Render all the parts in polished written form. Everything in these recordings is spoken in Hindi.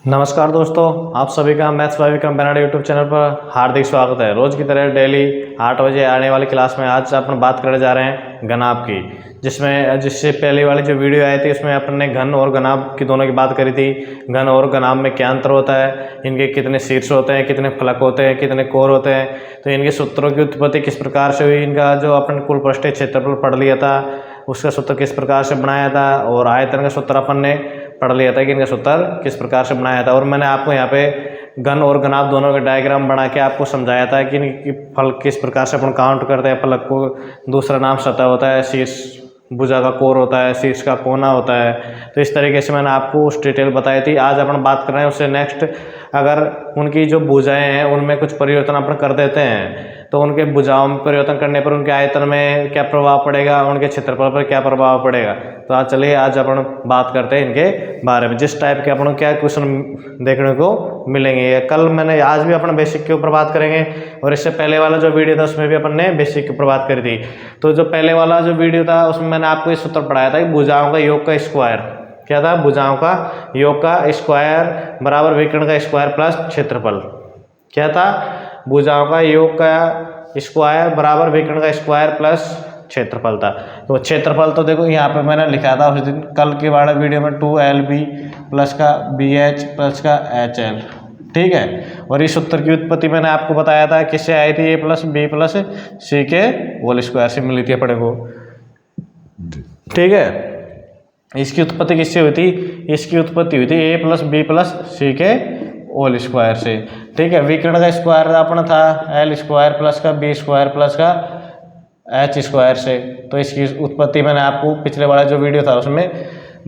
नमस्कार दोस्तों, आप सभी का maths by Vikram Benade YouTube channel पर हार्दिक स्वागत है। रोज़ की तरह डेली 8 बजे आने वाली क्लास में आज अपन बात करने जा रहे हैं घनाभ की, जिससे पहले वाली जो वीडियो आई थी उसमें अपन ने घन और घनाभ की दोनों की बात करी थी। घन और घनाभ में क्या अंतर होता है, इनके कितने शीर्ष होते हैं, कितने फलक होते हैं, कितने कोर होते हैं, तो इनके सूत्रों की उत्पत्ति किस प्रकार से हुई, इनका जो अपन कुल पृष्ठीय क्षेत्रफल पढ़ लिया था उसका सूत्र किस प्रकार से बनाया था, और आयतन का सूत्र अपन ने पढ़ लिया था कि इनका सूत्र किस प्रकार से बनाया था। और मैंने आपको यहाँ पे घन और घनाभ दोनों के डायग्राम बना के आपको समझाया था कि इनकी फल किस प्रकार से अपन काउंट करते हैं। फलक को दूसरा नाम सतह होता है, शीर्ष भुजा का कोर होता है, शीर्ष का कोना होता है। तो इस तरीके से मैंने आपको उस डिटेल बताई थी। आज अपन बात कर रहे हैं उससे नेक्स्ट, अगर उनकी जो भुजाएं हैं उनमें कुछ परिवर्तन अपन कर देते हैं तो उनके भुजाओं में परिवर्तन करने पर उनके आयतन में क्या प्रभाव पड़ेगा, उनके क्षेत्रफल पर क्या प्रभाव पड़ेगा। तो आज चलिए आज अपन बात करते हैं इनके बारे में। जिस टाइप के अपन को क्या क्वेश्चन देखने को मिलेंगे, कल मैंने आज भी अपन बेसिक के ऊपर बात करेंगे, और इससे पहले वाला जो वीडियो था उसमें भी अपन ने बेसिक के ऊपर बात करी थी। तो जो पहले वाला जो वीडियो था उसमें मैंने आपको इस सूत्र पढ़ाया था कि भुजाओं का योग का स्क्वायर क्या था, भुजाओं का योग का स्क्वायर बराबर विकर्ण का स्क्वायर प्लस क्षेत्रफल। क्या था, भुजाओं का योग का स्क्वायर बराबर विकर्ण का स्क्वायर प्लस क्षेत्रफल था। तो क्षेत्रफल तो देखो यहाँ पे मैंने लिखा था उस दिन कल के वाले वीडियो में 2LB प्लस का BH प्लस का HL, ठीक है। और इस सूत्र की उत्पत्ति मैंने आपको बताया था किससे आई थी, A plus B plus C के होल स्क्वायर से मिली थी अपने को, ठीक है। इसकी उत्पत्ति किससे हुई थी, इसकी उत्पत्ति हुई थी A plus B plus C के होल स्क्वायर से, ठीक है। विकर्ण का स्क्वायर अपना था L स्क्वायर प्लस का B स्क्वायर प्लस का H स्क्वायर से। तो इसकी उत्पत्ति मैंने आपको पिछले वाला जो वीडियो था उसमें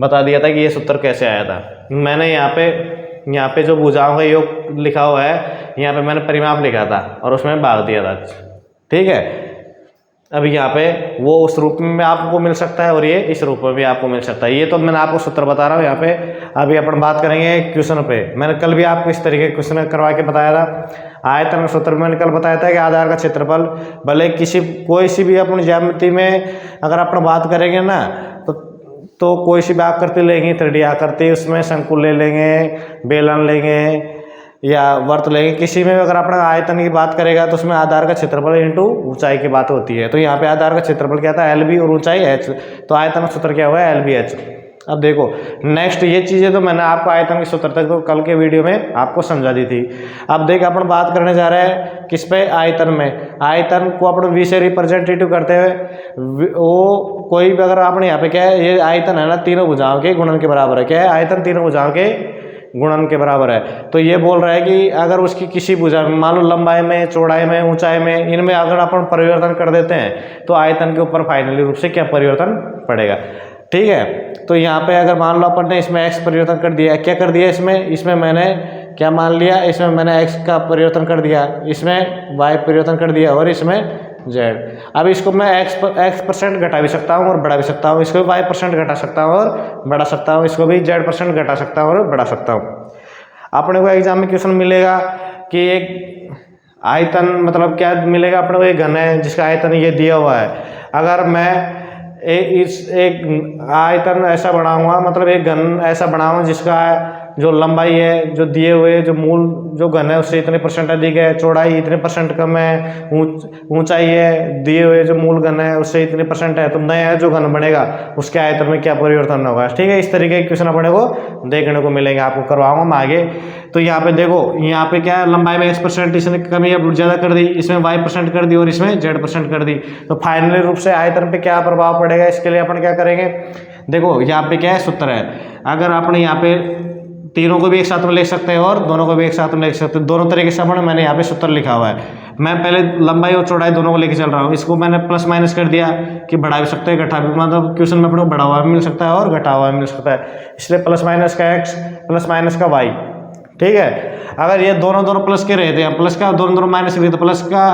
बता दिया था कि ये सूत्र कैसे आया था। मैंने यहाँ पे जो भुजाओं का योग लिखा हुआ है, यहाँ पे मैंने परिमाप लिखा था और उसमें भाग दिया था, ठीक है। अभी यहाँ पे वो उस रूप में आपको मिल सकता है और ये इस रूप में भी आपको मिल सकता है। ये तो मैंने आपको सूत्र बता रहा हूँ यहाँ पे। अभी अपन बात करेंगे क्वेश्चन पे। मैंने कल भी आपको इस तरीके के क्वेश्चन करवा के बताया था। आयतन का सूत्र मैंने कल बताया था कि आधार का क्षेत्रफल भले कोई सी भी अपनी ज्यामिति में अगर अपन बात करेंगे ना तो कोई सी भी आकृति लेंगे, 3D आकृति, उसमें शंकु ले लेंगे, बेलन लेंगे या वर्त लेंगे, किसी में अगर अपना आयतन की बात करेगा तो उसमें आधार का क्षेत्रफल इंटू ऊंचाई की बात होती है। तो यहाँ पे आधार का क्षेत्रफल क्या था, LB और ऊंचाई H। तो आयतन का सूत्र क्या हुआ है, LBH। अब देखो नेक्स्ट ये चीज़ें तो मैंने आपको आयतन के सूत्र तक तो कल के वीडियो में आपको समझा दी थी। अब देख अपन बात करने जा रहे हैं किस पे, आयतन में। आयतन को अपन V से रिप्रेजेंटेटिव करते हुए वो कोई भी अगर आपने यहाँ पे क्या है, ये आयतन है ना तीनों भुजाओं के गुणन के बराबर है। क्या है, आयतन तीनों भुजाओं के गुणन के बराबर है। तो ये बोल रहा है कि अगर उसकी किसी भुजा में मान लो लंबाई में, चौड़ाई में, ऊंचाई में, इनमें अगर अपन परिवर्तन कर देते हैं तो आयतन के ऊपर फाइनली रूप से क्या परिवर्तन पड़ेगा, ठीक है। तो यहाँ पे अगर मान लो अपन ने इसमें x परिवर्तन कर दिया, क्या कर दिया इसमें मैंने क्या मान लिया, इसमें मैंने x का परिवर्तन कर दिया, इसमें y परिवर्तन कर दिया और इसमें z। अब इसको मैं x% घटा भी सकता हूँ और बढ़ा भी सकता हूँ, इसको भी y% घटा सकता हूँ और बढ़ा सकता हूँ, इसको भी z% घटा सकता हूँ और बढ़ा सकता हूँ। अपने को एग्जाम में क्वेश्चन मिलेगा कि एक आयतन मतलब क्या मिलेगा अपने को, एक घन है जिसका आयतन ये दिया हुआ है। अगर मैं एक आयतन ऐसा बनाऊंगा, मतलब एक घन ऐसा बनाऊंगा जिसका जो लंबाई है, जो दिए हुए जो मूल जो घन है उससे इतने % अधिक है, चौड़ाई इतने % कम है, ऊंचाई है दिए हुए जो मूल घन है उससे इतने % है, तो नया जो घन बनेगा उसके आयतन में क्या परिवर्तन होगा, ठीक है। इस तरीके के क्वेश्चन अपने को देखने को मिलेंगे, आपको करवाऊंगा मैं आगे। तो यहाँ पे देखो, यहाँ पे क्या है, लंबाई में x% इसने कमी अब ज़्यादा कर दी, इसमें y% कर दी और इसमें z% कर दी। तो फाइनली रूप से आयतन पे क्या प्रभाव पड़ेगा, इसके लिए अपन क्या करेंगे, देखो यहाँ पे क्या है सूत्र है। अगर आपने यहाँ पे तीनों को भी एक साथ में लिख सकते हैं और दोनों को भी एक साथ में लिख सकते हैं, दोनों तरीके से अपन मैंने यहाँ पे सूत्र लिखा हुआ है। मैं पहले लंबाई और चौड़ाई दोनों को लेके चल रहा हूँ, इसको मैंने प्लस माइनस कर दिया कि बढ़ा भी सकते हैं घटा भी, मतलब क्वेश्चन में अपने को बढ़ा हुआ भी मिल सकता है और घटा हुआ भी मिल सकता है, इसलिए प्लस माइनस का x प्लस माइनस का y, ठीक है। अगर ये दोनों प्लस के रहते हैं, प्लस का दोनों माइनस के तो प्लस का,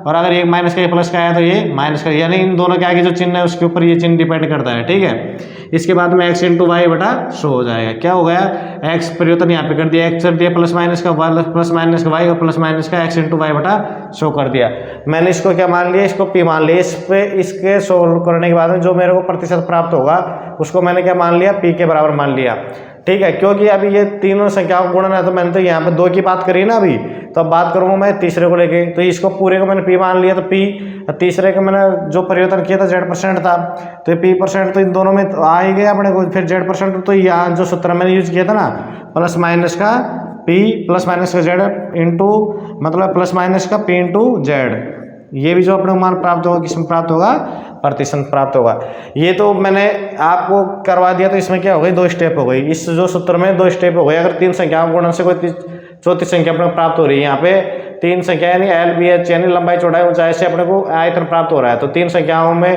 और अगर ये माइनस का ये प्लस का आया तो ये माइनस का, यानी इन दोनों के आगे जो चिन्ह है उसके ऊपर ये चिन्ह डिपेंड करता है, ठीक है। इसके बाद में x इंटू वाई बटा शो हो जाएगा। क्या हो गया, x परिवर्तन यहाँ पे कर दिया, x कर दिया प्लस माइनस का y और प्लस माइनस का x इंटू वाई बटा शो कर दिया। मैंने इसको क्या मान लिया, इसको p मान लिया। इस पे इसके सोल्व करने के बाद में जो मेरे को प्रतिशत प्राप्त होगा उसको मैंने क्या मान लिया, p के बराबर मान लिया। ठीक है, क्योंकि अभी ये तीनों संख्याओं का गुणन है, तो मैंने तो यहाँ पे 2 की बात करी ना अभी, तो अब बात करूँगा मैं तीसरे को लेके। तो इसको पूरे को मैंने p मान लिया, तो p, तीसरे का मैंने जो परिवर्तन किया था z% था, तो ये p% तो इन दोनों में तो आ ही गया अपने को। फिर z%, तो यहाँ जो सूत्र मैंने यूज किया था ना, प्लस माइनस का p प्लस माइनस का z इंटू, मतलब प्लस माइनस का p इंटू z, ये भी जो अपने को मान प्राप्त होगा, किसमें प्राप्त होगा, प्रतिशत प्राप्त होगा। ये तो मैंने आपको करवा दिया, तो इसमें क्या हो गई, 2 स्टेप हो गई। इस जो सूत्र में 2 स्टेप हो गए। अगर 3 संख्याओं गुणन से कोई चौथी संख्या अपने को प्राप्त हो रही है, यहाँ पे 3 संख्या यानी एल बी एच यानी लंबाई चौड़ाई ऊंचाई से अपने को आयतन प्राप्त हो रहा है, तो 3 संख्याओं में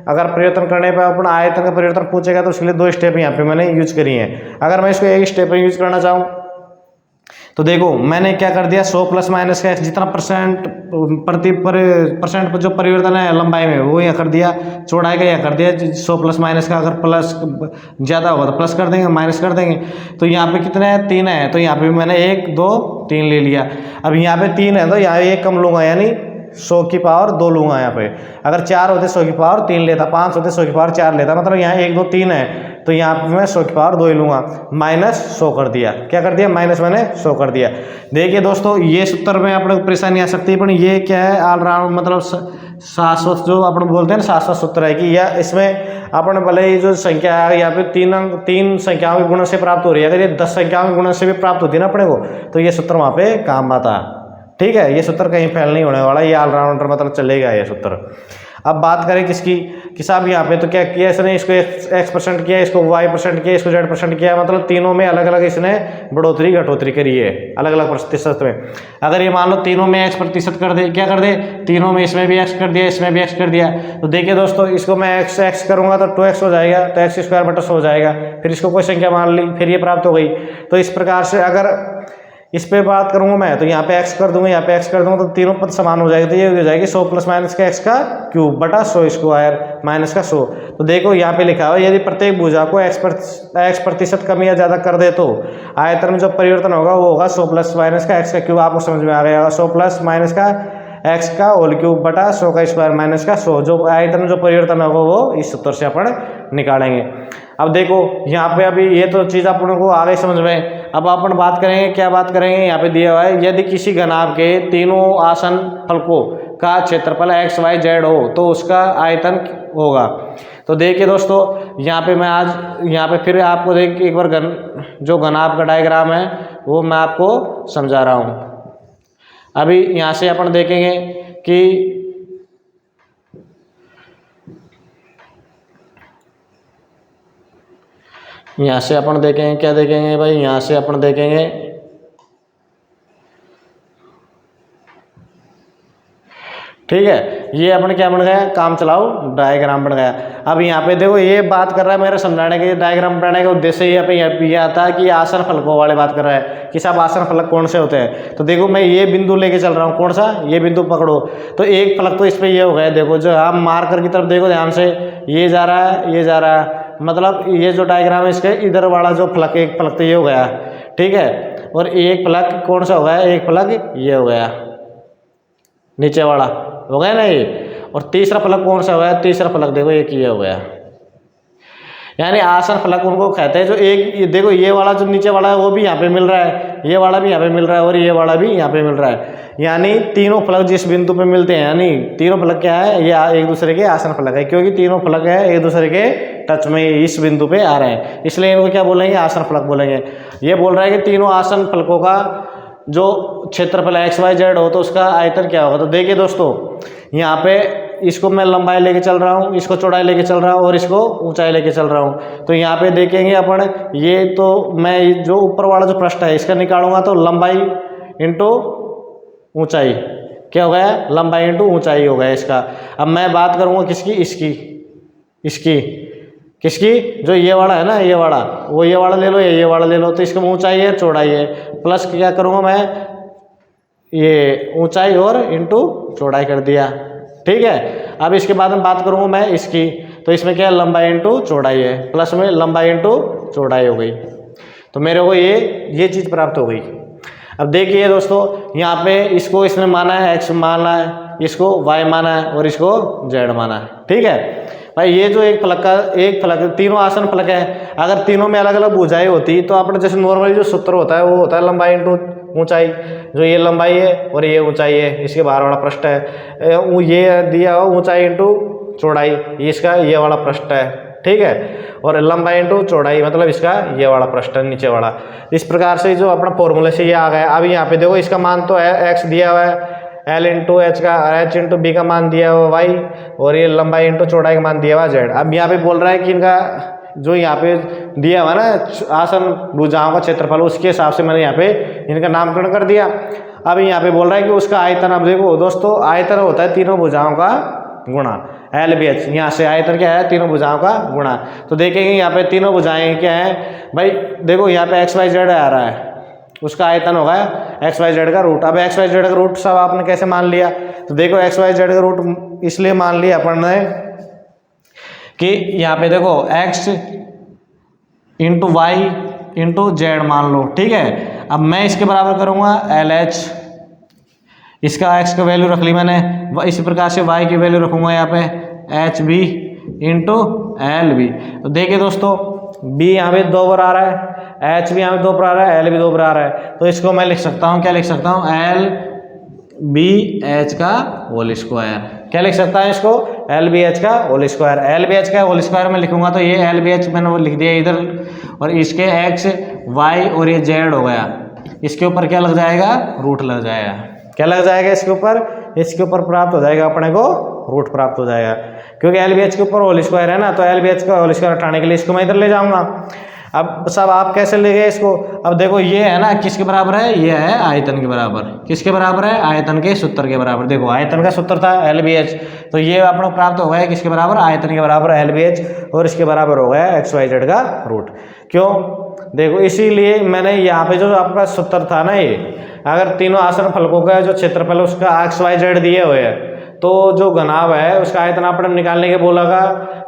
अगर परिवर्तन करने पर अपना आयतन का परिवर्तन पूछेगा, तो उसके लिए 2 स्टेप यहाँ पे मैंने यूज करी है। अगर मैं इसको एक स्टेप में यूज करना चाहूँ, तो देखो मैंने क्या कर दिया, 100 प्लस माइनस का जितना परसेंट पर जो परिवर्तन है लंबाई में, वो यहाँ कर दिया, चौड़ाई का यहाँ कर दिया 100 प्लस माइनस का। अगर प्लस ज़्यादा होगा तो प्लस कर देंगे, माइनस कर देंगे। तो यहाँ पे कितने हैं, 3 है, तो यहाँ पे मैंने 1 2 3 ले लिया। अब यहाँ पे 3 है, तो यहाँ 1 कम लूँगा, यानी 100 की पावर 2 लूँगा यहाँ पे। अगर 4 होते 100 की पावर 3 लेता, 5 होते 100 की पावर 4 लेता, मतलब यहाँ 1 2 3 है, तो यहाँ पे मैं 100 की पावर 2 ही लूँगा। माइनस 100 कर दिया, क्या कर दिया, माइनस मैंने 100 कर दिया। देखिए दोस्तों, ये सूत्र में अपने को परेशानी आ सकती है, पर ये क्या है, ऑलराउंड मतलब शाश्वत जो अपन बोलते हैं ना, शाश्वत सूत्र है कि या इसमें अपन भले ही जो संख्या है यहाँ पे 3 संख्याओं के गुणन से प्राप्त हो रही है, अगर ये 10 संख्याओं के गुणन से भी प्राप्त होती है ना अपने को, तो ये सूत्र वहाँ पे काम आता है। ठीक है, ये सूत्र कहीं फेल नहीं होने वाला, ये ऑलराउंडर मतलब चलेगा ये सूत्र। अब बात करें किसकी, कि साहब यहाँ पे तो क्या किया इसने, इसको x% किया, इसको y% किया, इसको z% किया, मतलब तीनों में अलग अलग इसने बढ़ोतरी घटोतरी करी है अलग अलग प्रतिशत में। अगर ये मान लो तीनों में x% कर दे, क्या कर दे, तीनों में इसमें भी x कर दिया, इसमें भी x कर दिया, तो देखिए दोस्तों, इसको मैं x करूँगा तो 2x हो जाएगा, तो x² हो जाएगा। फिर इसको कोई संख्या मान ली, फिर ये प्राप्त हो गई। तो इस प्रकार से अगर इस पे बात करूंगा मैं, तो यहाँ पे x कर दूंगा, यहाँ पे x कर दूंगा, तो तीनों पद समान हो जाएगा। तो ये हो जाएगी 100 प्लस माइनस का x का क्यूब बटा 100 स्क्वायर माइनस का 100। तो देखो यहाँ पे लिखा हुआ है, यदि प्रत्येक भुजा को x% कम या ज्यादा कर दे, तो आयतन में जो परिवर्तन होगा वो होगा 100 प्लस माइनस का x का क्यूब। आपको समझ में आ गया, 100 प्लस माइनस का x का होल क्यूब बटा 100 का स्क्वायर माइनस का 100। जो आयतन में जो परिवर्तन होगा वो इस सूत्र से अपन निकालेंगे। अब देखो यहाँ पे अभी ये तो चीज़ अपन को आ गई समझ में। अब अपन बात करेंगे, क्या बात करेंगे, यहाँ पे दिया हुआ है, यदि किसी घनाभ के तीनों आसन फलकों का क्षेत्रफल x y z हो, तो उसका आयतन होगा। तो देखिए दोस्तों, यहाँ पे मैं आज यहाँ पे फिर आपको देख एक बार जो घनाभ का डायग्राम है वो मैं आपको समझा रहा हूँ। अभी यहाँ से अपन देखेंगे कि यहाँ से अपन देखेंगे, क्या देखेंगे भाई, यहाँ से अपन देखेंगे ठीक है, ये अपन क्या बन गया, काम चलाओ डायग्राम बन गया। अब यहाँ पे देखो, ये बात कर रहा है मेरे समझाने के, डायग्राम बनाने का उद्देश्य यहाँ पे ये आता है कि आसन फलकों वाले बात कर रहा है कि साहब आसन फलक कौन से होते हैं। तो देखो मैं ये बिंदु लेके चल रहा हूँ, कौन सा, ये बिंदु पकड़ो। तो एक फलक तो इस पर ये हो गया, देखो जो आप मार्कर की तरफ देखो ध्यान से, ये जा रहा है, ये जा रहा है, मतलब ये जो डायग्राम है इसके इधर वाला जो फलक, एक फलक तो ये हो गया, ठीक है। और एक फलक कौन सा हो गया, एक फलक ये हो गया, नीचे वाला हो गया ना ये। और तीसरा फलक कौन सा हो गया, तीसरा फलक देखो एक ये हो गया, यानी आसन फलक उनको कहते हैं। जो एक देखो ये वाला जो नीचे वाला है वो भी यहाँ पे मिल रहा है, ये वाला भी यहाँ पे मिल रहा है, और ये वाला भी यहाँ पे मिल रहा है। यानी तीनों फलक जिस बिंदु पे मिलते हैं, यानी तीनों फलक क्या है, ये एक दूसरे के आसन फलक है, क्योंकि तीनों फलक है एक दूसरे के टच में इस बिंदु पे आ रहे हैं, इसलिए इनको क्या बोलेंगे, आसन फलक बोलेंगे। ये बोल रहा है कि तीनों आसन फलकों का जो क्षेत्रफल x y z हो तो उसका आयतन क्या होगा। तो देखिए दोस्तों, यहाँ पे इसको मैं लंबाई लेके चल रहा हूँ, इसको चौड़ाई लेके चल रहा हूँ, और इसको ऊंचाई लेके चल रहा हूँ। तो यहाँ पे देखेंगे अपन, ये तो मैं जो ऊपर वाला जो पृष्ठ है इसका निकालूंगा, तो लंबाई इंटू ऊंचाई क्या हो गया, लंबाई इंटू ऊंचाई हो गया इसका। अब मैं बात करूँगा किसकी, इसकी किसकी, जो ये वाला है ना, ये वाला, वो ये वाला ले लो, ये वाला ले लो, तो इसका ऊंचाई है चौड़ाई है, प्लस क्या करूँगा मैं, ये ऊंचाई और इंटू चौड़ाई कर दिया, ठीक है। अब इसके बाद में बात करूँगा मैं इसकी, तो इसमें क्या है, लंबाई इंटू चौड़ाई है, प्लस में लंबाई इंटू चौड़ाई हो गई। तो मेरे को ये चीज़ प्राप्त हो गई। अब देखिए दोस्तों, यहाँ पे इसको इसने माना है x माना है, इसको y माना है, और इसको z माना है, ठीक है। भाई ये जो एक फलक तीनों आसन फलक है, अगर तीनों में अलग अलग भुजाएं होती तो अपने जैसे नॉर्मली जो सूत्र होता है वो होता है लंबाई इंटू ऊंचाई। जो ये लंबाई है और ये ऊंचाई है, इसके बाहर वाला पृष्ठ है, ये दिया हो ऊंचाई इंटू चौड़ाई, इसका ये वाला पृष्ठ है, ठीक है। और लंबाई इंटू चौड़ाई मतलब इसका ये वाला पृष्ठ है, नीचे वाला। इस प्रकार से जो अपना फॉर्मूले से ये आ गया। अब यहाँ पे देखो इसका मान तो एक्स दिया हुआ है, एल इंटू एच का एच इंटू बी का मान दिया हुआ वाई, और ये लंबाई इंटू चौड़ाई का मान दिया हुआ जेड। अब यहाँ पे बोल रहा है कि इनका जो यहाँ पे दिया हुआ ना आसन भुजाओं का क्षेत्रफल, उसके हिसाब से मैंने यहाँ पे इनका नामकरण कर दिया। अब यहाँ पे बोल रहा है कि उसका आयतन, अब देखो दोस्तों आयतन होता है तीनों भुजाओं का गुणा, एल बी एच। यहाँ से आयतन क्या है, तीनों भुजाओं का गुणा। तो देखेंगे यहाँ पे तीनों भुजाएं क्या है भाई, देखो यहाँ पे एक्स वाई जेड आ रहा है, उसका आयतन होगा एक्स वाई जेड का रूट। अब एक्स वाई जेड का रूट सब आपने कैसे मान लिया, तो देखो एक्स वाई जेड का रूट इसलिए मान लिया अपन ने कि यहाँ पे देखो X into Y into Z मान लो, ठीक है। अब मैं इसके बराबर करूँगा एल एच, इसका एक्स का वैल्यू रख ली मैंने, इसी प्रकार से वाई की वैल्यू रखूँगा यहाँ पे H B into L B. तो देखिए दोस्तों बी यहाँ पे 2 बार आ रहा है, एच भी यहाँ पे 2 बार आ रहा है, एल भी 2 बार आ रहा है। तो इसको मैं लिख सकता हूँ, क्या लिख सकता हूँ, एल बी एच का होल स्क्वायर। क्या लिख सकता है इसको, एल बी एच का whole square. L B H का होल स्क्वायर में लिखूंगा तो ये एल बी एच मैंने वो लिख दिया इधर, और इसके एक्स वाई और ये जेड हो गया, इसके ऊपर क्या लग जाएगा, रूट लग जाएगा। क्या लग जाएगा इसके ऊपर प्राप्त हो जाएगा अपने को रूट प्राप्त हो जाएगा, क्योंकि एल बी एच के ऊपर होल स्क्वायर है ना। तो एल बी एच का होल स्क्वायर हटाने के लिए इसको मैं इधर ले जाऊंगा। अब सब आप कैसे ले गए इसको, अब देखो ये है ना किसके बराबर है, ये है आयतन के बराबर। किसके बराबर है, आयतन के सूत्र के बराबर। देखो आयतन का सूत्र था एल बी एच, तो ये अपना प्राप्त हो गया किसके बराबर, आयतन के बराबर एल बी एच, और इसके बराबर हो गया एक्स वाई जेड का रूट। क्यों, देखो इसीलिए मैंने यहाँ पे जो आपका सूत्र था ना, ये अगर तीनों आसन फलकों का जो क्षेत्रफल उसका एक्स वाई जेड दिए हुए है, तो जो घनाभ है उसका आयतन अपने निकालने के बोलागा,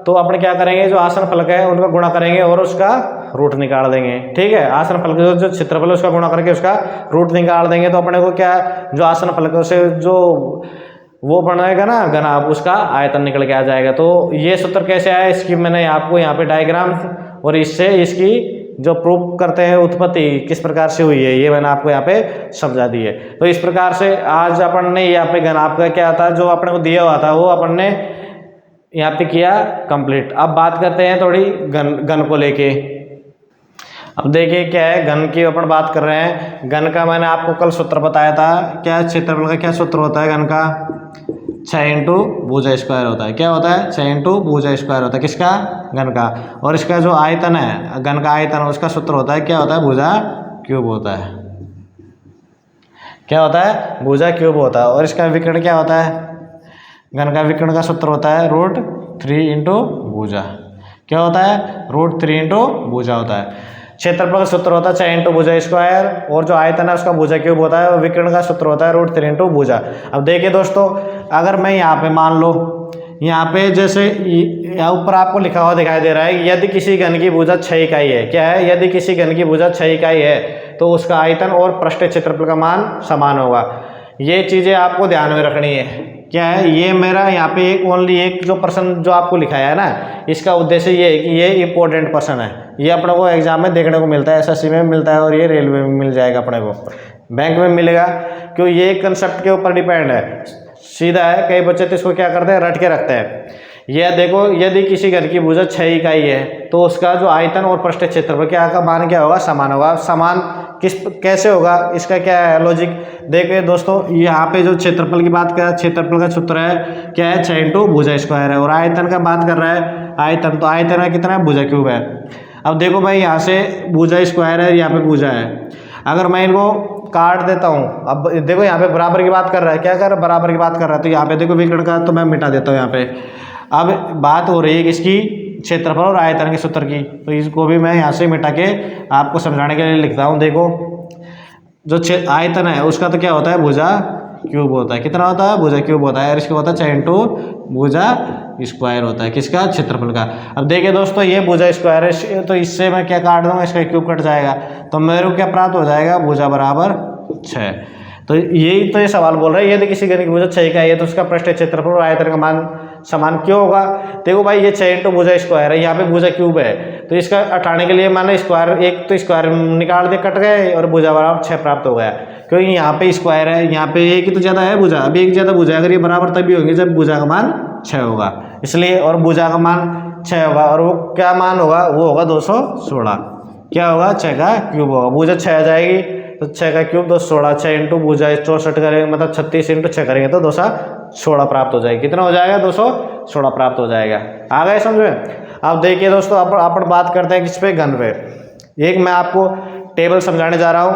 तो अपने क्या करेंगे, जो आसन फलक है उनका गुणा करेंगे और उसका रूट निकाल देंगे, ठीक है। आसन फलक जो क्षेत्रफल है उसका गुणा करके उसका रूट निकाल देंगे, तो अपने को क्या जो आसन फलकों से जो वो बनाएगा ना घनाभ, उसका आयतन निकल के आ जाएगा। तो ये सूत्र कैसे आया, इसकी मैंने आपको यहाँ पे डायग्राम और इससे इसकी जो प्रूफ करते हैं उत्पत्ति किस प्रकार से हुई है, ये मैंने आपको यहाँ पे समझा दी है। तो इस प्रकार से आज अपन ने यहाँ पे घनाभ का क्या था जो अपने को दिया हुआ था वो अपन ने यहाँ पे किया कंप्लीट। अब बात करते हैं थोड़ी घन को लेके। अब देखिए क्या है, घन की अपन बात कर रहे हैं। घन का मैंने आपको कल सूत्र बताया था, क्या क्षेत्रफल का क्या सूत्र होता है घन का, 6 इंटू भुजा स्क्वायर होता है। क्या होता है, 6 इंटू भुजा स्क्वायर होता है किसका, घन का। और इसका जो आयतन है घन का आयतन, उसका सूत्र होता है क्या होता है, भुजा क्यूब होता है। क्या होता है, भुजा क्यूब होता है। और इसका विकर्ण क्या होता है, घन का विकर्ण का सूत्र होता है √3 इंटू भुजा। क्या होता है, √3 इंटू भुजा होता है। क्षेत्रफल का सूत्र होता है 6 इंटू भुजा स्क्वायर, और जो आयतन है उसका भुजा क्यूब होता है, और विकर्ण का सूत्र होता है √3 इंटू भुजा। अब देखिए दोस्तों, अगर मैं यहाँ पे मान लो, यहाँ पे जैसे ऊपर आपको लिखा हुआ दिखाई दे रहा है, यदि किसी घन की भुजा 6 इकाई है। क्या है, यदि किसी घन की भुजा 6 इकाई है तो उसका आयतन और पृष्ठीय क्षेत्रफल का मान समान होगा। ये चीज़ें आपको ध्यान में रखनी है। क्या है, ये मेरा यहाँ पे ओनली एक जो प्रश्न जो आपको लिखाया है ना, इसका उद्देश्य ये है कि ये इंपॉर्टेंट प्रश्न है, ये अपने को एग्जाम में देखने को मिलता है, एसएससी में मिलता है, और ये रेलवे में मिल जाएगा, अपने को बैंक में मिलेगा, क्यों ये कंसेप्ट के ऊपर डिपेंड है, सीधा है। कई बच्चे तो इसको क्या करते हैं, रट के रखते हैं। यह देखो, यदि किसी घर की भुजा 6 इकाई है तो उसका जो आयतन और पृष्ठीय क्षेत्रफल क्या का मान क्या होगा, समान होगा। समान कैसे होगा, इसका क्या है लॉजिक, देखिए दोस्तों, यहाँ पे जो क्षेत्रफल की बात कर रहा है, क्षेत्रफल का सूत्र है क्या है, 6 इंटू भुजा स्क्वायर है, और आयतन का बात कर रहा है, आयतन तो आयतन है कितना है, भुजा क्यूब है। अब देखो भाई, यहाँ से भुजा स्क्वायर है, यहाँ पे भुजा है, अगर मैं इनको काट देता हूँ, अब देखो यहाँ पे बराबर की बात कर रहा है, क्या कर रहा है, बराबर की बात कर रहा है, तो यहाँ पे देखो विकर्ण का तो मैं मिटा देता हूँ यहाँ पे। अब बात हो रही है किसकी, क्षेत्रफल और आयतन के सूत्र की, तो इसको भी मैं यहाँ से मिटा के आपको समझाने के लिए लिखता हूँ। देखो जो आयतन है उसका तो क्या होता है, भुजा क्यूब होता है। कितना होता है, भुजा क्यूब होता है, और इसका होता है 6 इंटू भुजा स्क्वायर होता है, किसका, क्षेत्रफल का। अब देखिए दोस्तों, ये भुजा स्क्वायर है, तो इससे मैं क्या काट दूंगा, इसका क्यूब कट जाएगा, तो मेरे को क्या प्राप्त हो जाएगा, भुजा बराबर 6। तो यही तो ये सवाल बोल रहा है, यदि किसी घन की भुजा 6 इकाई है तो उसका पृष्ठीय क्षेत्रफल और आयतन का मान समान क्यों होगा? देखो भाई ये 6 इंटू भुजा स्क्वायर है, यहाँ पे भुजा क्यूब है, तो इसका हटाने के लिए मैंने स्क्वायर, एक तो स्क्वायर निकाल दे, कट गए और भुजा बराबर 6 प्राप्त हो गया, क्योंकि यहाँ पे स्क्वायर है, यहाँ पे एक ही तो ज़्यादा है भुजा, अभी एक ज़्यादा भुजा, अगर ये बराबर तभी होंगे जब भुजा का मान 6 होगा, इसलिए, और भुजा का मान 6 होगा, और वो क्या मान होगा? वो होगा 216। क्या होगा? 6 का क्यूब होगा, भुजा 6 आ जाएगी, तो 6 का क्यूब 216, 6 इंटू भुजा 64 करेंगे, मतलब 36 इंटू 6 करेंगे तो 216 प्राप्त हो जाएगी। कितना हो जाएगा? 216 प्राप्त हो जाएगा। आ गए समझ में? अब देखिए दोस्तों, अपन बात करते हैं किस पे? घन पे। एक मैं आपको टेबल समझाने जा रहा हूँ,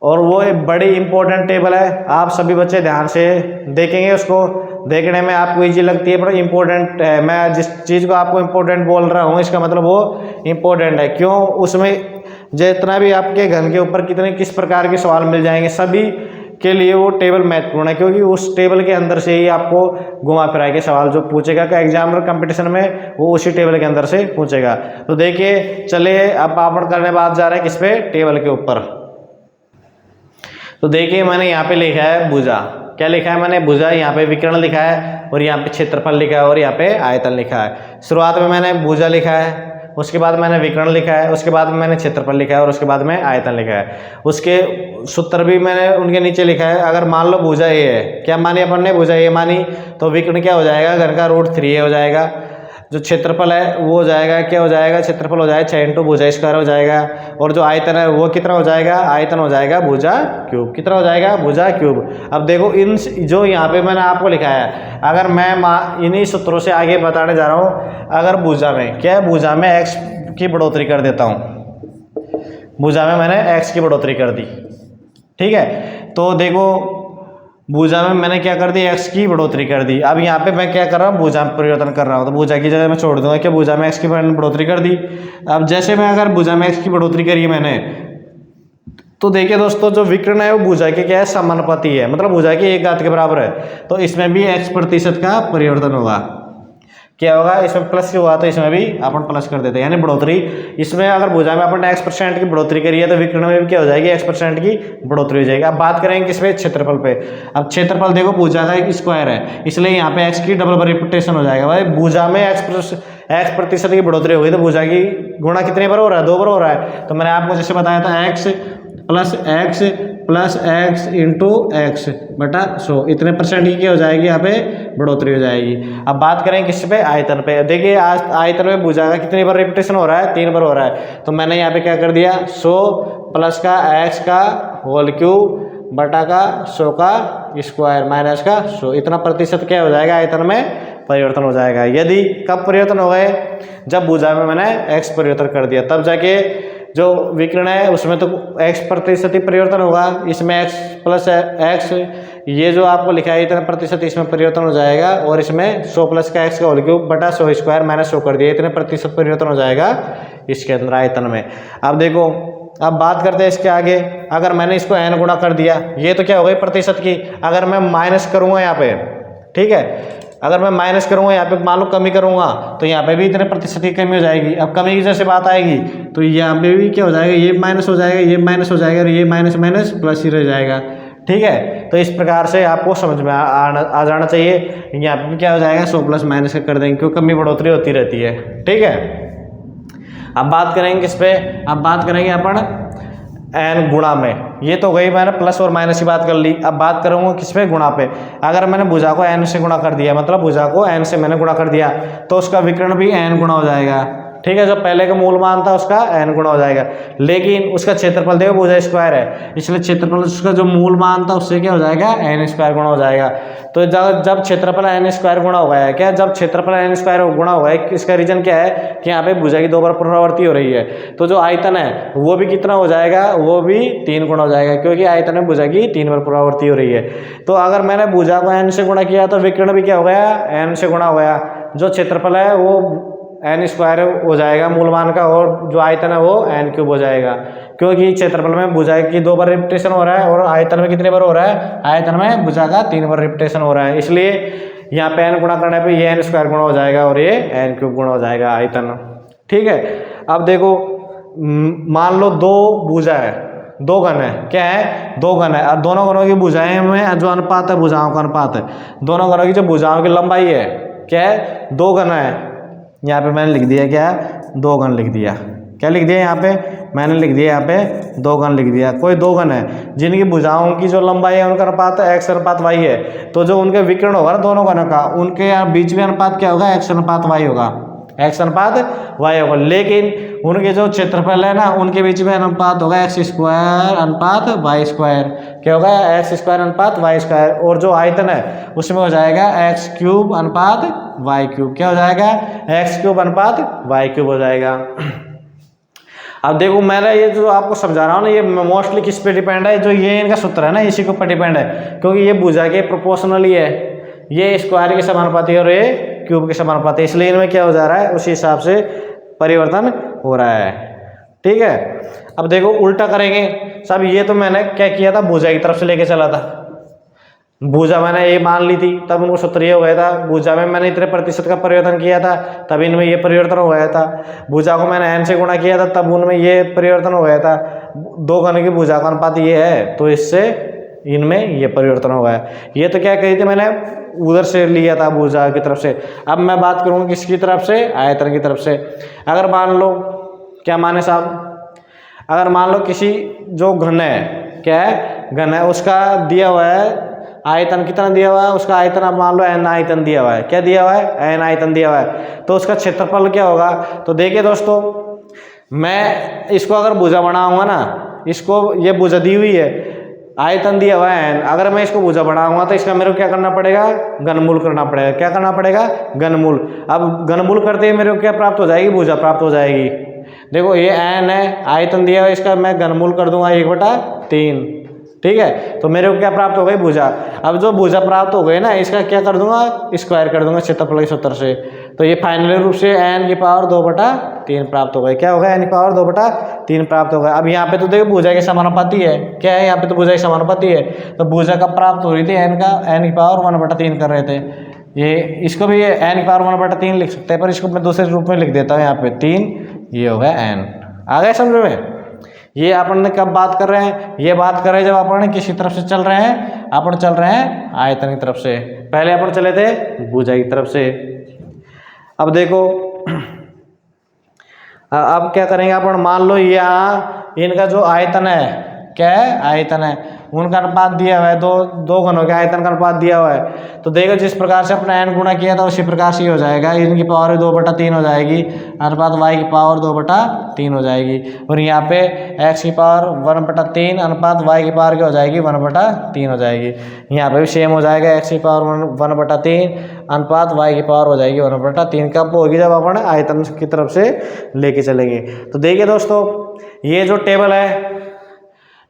और वो एक बड़ी इंपॉर्टेंट टेबल है, आप सभी बच्चे ध्यान से देखेंगे, उसको देखने में आपको इजी लगती है, पर इम्पोर्टेंट है। मैं जिस चीज़ को आपको इम्पोर्टेंट बोल रहा हूँ, इसका मतलब वो इम्पोर्टेंट है। क्यों? उसमें जितना भी आपके घन के ऊपर कितने किस प्रकार के सवाल मिल जाएंगे, सभी के लिए वो टेबल महत्वपूर्ण है, क्योंकि उस टेबल के अंदर से ही आपको घुमा फिरा के सवाल जो पूछेगा का एग्जामिनर कंपटीशन में, वो उसी टेबल के अंदर से पूछेगा। तो देखिए, चलिए अब आप करने बात जा रहे हैं किस पे? टेबल के ऊपर। तो देखिए, मैंने यहाँ पे लिखा है भुजा। क्या लिखा है मैंने? भुजा। यहाँ पे विकर्ण लिखा है, और यहाँ पे क्षेत्रफल लिखा है, और यहाँ पे आयतन लिखा है। शुरुआत में मैंने भुजा लिखा है, उसके बाद मैंने विकर्ण लिखा है, उसके बाद मैंने क्षेत्रफल लिखा है, और उसके बाद में आयतन लिखा है। उसके सूत्र भी मैंने उनके नीचे लिखा है। अगर मान लो भुजा ए है, क्या मानी अपन ने? भुजा ए मानी, तो विकर्ण क्या हो जाएगा? घन का √3 हो जाएगा। जो क्षेत्रफल है वो हो जाएगा, क्या हो जाएगा? क्षेत्रफल हो जाएगा 6 इंटू भुजा स्क्वायर हो जाएगा, और जो आयतन है वो कितना हो जाएगा? आयतन हो जाएगा भुजा क्यूब। कितना हो जाएगा? भुजा क्यूब। अब देखो, इन जो यहाँ पे मैंने आपको लिखा है, अगर मैं इन्हीं सूत्रों से आगे बताने जा रहा हूँ, अगर भुजा में क्या है? भुजा में x की बढ़ोतरी कर देता हूँ, भुजा में मैंने x की बढ़ोतरी कर दी, ठीक है? तो देखो, भुजा में मैंने क्या कर दी? x की बढ़ोतरी कर दी। अब यहाँ पे मैं क्या कर रहा हूँ? भुजा में परिवर्तन कर रहा हूँ, तो भुजा की जगह मैं छोड़ दूंगा कि भुजा में x की बढ़ोतरी कर दी। अब जैसे मैं अगर भुजा में x की बढ़ोतरी करी मैंने, तो देखिए दोस्तों, जो विकर्ण है वो भुजा के क्या है? समानुपाती है, मतलब भुजा की 1 घात के बराबर है, तो इसमें भी x% का परिवर्तन होगा। क्या होगा? इसमें प्लस हुआ तो इसमें भी अपन प्लस कर देते हैं, यानी बढ़ोतरी। इसमें अगर भुजा में अपन x% की बढ़ोतरी करी है, तो विकर्ण में भी क्या हो जाएगी? x% की बढ़ोतरी हो जाएगी। अब बात करेंगे किस पे? क्षेत्रफल पे। अब क्षेत्रफल देखो, भुजा का एक स्क्वायर है, इसलिए यहाँ पे x की डबल रिपीटेशन हो जाएगा। भाई भुजा में x% की बढ़ोतरी हो गई, तो भुजा की गुणा कितने बार हो रहा है? 2 बार हो रहा है। तो मैंने आपको जैसे बताया था, x+x इंटू x बटा 100, इतने % की क्या हो जाएगी? यहाँ पे बढ़ोतरी हो जाएगी। अब बात करें किस पे? आयतन पे। देखिए, आज आयतन में भुजा का कितनी बार रिपीटेशन हो रहा है? 3 बार हो रहा है। तो मैंने यहाँ पे क्या कर दिया? 100 प्लस का x का होल क्यूब बटा का 100 का स्क्वायर माइनस का 100, इतना प्रतिशत क्या हो जाएगा? आयतन में परिवर्तन हो जाएगा। यदि कब परिवर्तन हो गए? जब भुजा में मैंने x परिवर्तन कर दिया, तब जाके जो विकर्ण है उसमें तो x% ही परिवर्तन होगा, इसमें x+x, ये जो आपको लिखा है इतना प्रतिशत, इसमें परिवर्तन हो जाएगा, और इसमें 100 प्लस का x का होल क्यूब बटा 100 स्क्वायर माइनस 100 कर दिया, इतने प्रतिशत परिवर्तन हो जाएगा इसके अंदर आयतन में। अब देखो, अब बात करते हैं इसके आगे। अगर मैंने इसको n गुणा कर दिया, ये तो क्या हो गई? प्रतिशत की। अगर मैं माइनस करूँगा यहाँ पे, ठीक है, अगर मैं माइनस करूंगा यहाँ पे, मान लो कमी करूंगा, तो यहाँ पे भी इतने प्रतिशत की कमी हो जाएगी। अब कमी की जैसे बात आएगी, तो यहाँ पे भी क्या हो जाएगा? ये माइनस हो जाएगा, ये माइनस हो जाएगा, और ये माइनस माइनस प्लस ही रह जाएगा, ठीक है? तो इस प्रकार से आपको समझ में आ जाना चाहिए। यहाँ पे भी क्या हो जाएगा? 100 प्लस माइनस कर देंगे, क्योंकि कमी बढ़ोतरी होती रहती है, ठीक है? अब बात करेंगे किस पे? अब बात करेंगे अपन n गुणा में। ये तो गई, मैंने प्लस और माइनस की बात कर ली। अब बात करूँगा किस पे? गुणा पे। अगर मैंने भुजा को n से गुणा कर दिया, मतलब भुजा को n से मैंने गुणा कर दिया, तो उसका विकर्ण भी n गुणा हो जाएगा, ठीक है? जो पहले का मूल मान था उसका n गुणा हो जाएगा। लेकिन उसका क्षेत्रफल देखो, भुजा स्क्वायर है, इसलिए क्षेत्रफल उसका जो मूल मान था उससे क्या हो जाएगा? n² गुणा हो जाएगा। तो जब क्षेत्रफल n² गुणा हो गया है, क्या? जब क्षेत्रफल n² गुणा हो गया है, इसका रीजन क्या है? कि यहाँ पे भुजा की 2 बार पुनरावृत्ति हो रही है, तो जो आयतन है वो भी कितना हो जाएगा? वो भी 3 गुणा हो जाएगा, क्योंकि आयतन में भुजा की 3 बार पुनरावृत्ति हो रही है। तो अगर मैंने भुजा को n से गुणा किया, तो विकर्ण भी क्या हो गया? n से गुणा हो गया। जो क्षेत्रफल है वो n² हो जाएगा मूल मान का, और जो आयतन है वो n³ हो जाएगा, क्योंकि क्षेत्रफल में भुजा की 2 बार रिपीटेशन हो रहा है, और आयतन में कितने बार हो रहा है? आयतन में भुजा का 3 बार रिपीटेशन हो रहा है, इसलिए यहाँ पे n गुणा करने पे ये n² गुणा हो जाएगा, और ये n³ गुणा हो जाएगा आयतन, ठीक है? अब देखो, मान लो 2 भुजा है, 2 घन है, क्या है? 2 घन है, और दोनों घनों की भुजाएं में जो अनुपात है, भुजाओं का अनुपात है, दोनों घनों की जो भुजाओं की लंबाई है, क्या है, 2 घन है। यहाँ पे मैंने लिख दिया क्या है, 2 घन लिख दिया। क्या लिख दिया यहाँ पे, मैंने लिख दिया यहाँ पे 2 घन लिख दिया। कोई 2 घन है जिनकी भुजाओं की जो लंबाई है उनका अनुपात x अनुपात y है, तो जो उनके विकर्ण होगा ना दोनों घनों का, उनके यहाँ बीच में अनुपात क्या होगा, x अनुपात y होगा, x अनुपात y होगा। लेकिन उनके जो क्षेत्रफल है ना उनके बीच में अनुपात होगा x स्क्वायर अनुपात y स्क्वायर। क्या होगा, x स्क्वायर अनुपात y स्क्वायर। और जो आयतन है उसमें हो जाएगा x क्यूब अनुपात y क्यूब। क्या हो जाएगा, x क्यूब अनुपात y क्यूब हो जाएगा। अब देखो मैंने ये जो आपको समझा रहा हूँ ना, ये मोस्टली किस पे डिपेंड है, जो ये इनका सूत्र है ना इसी के ऊपर डिपेंड है, क्योंकि ये भुजा के प्रोपोर्शनली है, ये स्क्वायर के समानुपाती है और ये क्यूब के समानुपाती है, इसलिए इनमें क्या हो जा रहा है उसी हिसाब से परिवर्तन हो रहा है। ठीक है, अब देखो उल्टा करेंगे सब। ये तो मैंने क्या किया था, भुजा की तरफ से लेके चला था, भुजा मैंने ये मान ली थी, तब उनको सूत्र ये हो गया था। भुजा में मैंने इतने प्रतिशत का परिवर्तन किया था, तब इनमें ये परिवर्तन हो गया था। भुजा को मैंने n से गुणा किया था, तब उनमें ये परिवर्तन हो गया था। 2 घन की भुजा का अनुपात ये है, तो इससे इनमें ये परिवर्तन हो गया। ये तो क्या कही थी मैंने, उधर से लिया था भुजा की तरफ से। अब मैं बात करूँगा किसकी तरफ से, आयतन की तरफ से। अगर मान लो, क्या माने साहब, अगर मान लो किसी जो घन है, क्या है, घन है, उसका दिया हुआ है आयतन कितना दिया हुआ है, उसका आयतन आप मान लो n आयतन दिया हुआ है। क्या दिया हुआ है, n आयतन दिया हुआ है, तो उसका क्षेत्रफल क्या होगा। तो देखिए दोस्तों, मैं इसको अगर भुजा बनाऊंगा ना, इसको ये भुजा दी हुई है, आयतन दिया हुआ है n, अगर मैं इसको भुजा बनाऊंगा तो इसका मेरे को क्या करना पड़ेगा, घनमूल करना पड़ेगा। क्या करना पड़ेगा, घनमूल। अब घनमूल करते ही मेरे को क्या प्राप्त हो जाएगी, भुजा प्राप्त हो जाएगी। देखो ये n है, आयतन दिया हुआ है, इसका मैं घनमूल कर दूंगा 1/3। ठीक है, तो मेरे को क्या प्राप्त हो गई, भुजा। अब जो भुजा प्राप्त हो गई ना, इसका क्या कर दूंगा, स्क्वायर कर दूंगा क्षेत्रफल के सूत्र से। तो ये फाइनली रूप से n की पावर 2/3 प्राप्त हो गई। क्या होगा, n की पावर 2/3 प्राप्त हो गया। अब यहाँ पे तो देखो भुजा के समानुपाती है, क्या है, यहाँ पे तो भुजा के समानुपाती है, तो भुजा का प्राप्त हो रही थी n की पावर 1/3 कर रहे थे। ये इसको भी n की पावर 1/3 लिख सकते हैं, पर इसको मैं दूसरे रूप में लिख देता हूँ यहाँ पे 3, ये हो गया n। आ गया समझ में। ये अपन कब बात कर रहे हैं, ये बात कर रहे हैं जब अपन किसी तरफ से चल रहे हैं, अपन चल रहे हैं आयतन की तरफ से। पहले अपन चले थे भुजा की तरफ से। अब देखो, अब क्या करेंगे अपन, मान लो यहाँ इनका जो आयतन है, क्या है, आयतन है, उनका अनुपात दिया हुआ है, दो घनों के आयतन का अनुपात दिया हुआ है। तो देखो जिस प्रकार से अपना n गुणा किया था उसी प्रकार से ही हो जाएगा, इनकी पावर 2/3 हो जाएगी, अनुपात y की पावर 2/3 हो जाएगी। और यहाँ पे x की पावर 1/3 अनुपात y की पावर क्या हो जाएगी, 1/3 हो जाएगी। यहाँ पे भी सेम हो जाएगा, x की पावर 1/3 अनुपात y की पावर हो जाएगी 1/3। कब होगी, जब अपन आयतन की तरफ से लेके चलेंगे। तो देखिए दोस्तों, ये जो टेबल है,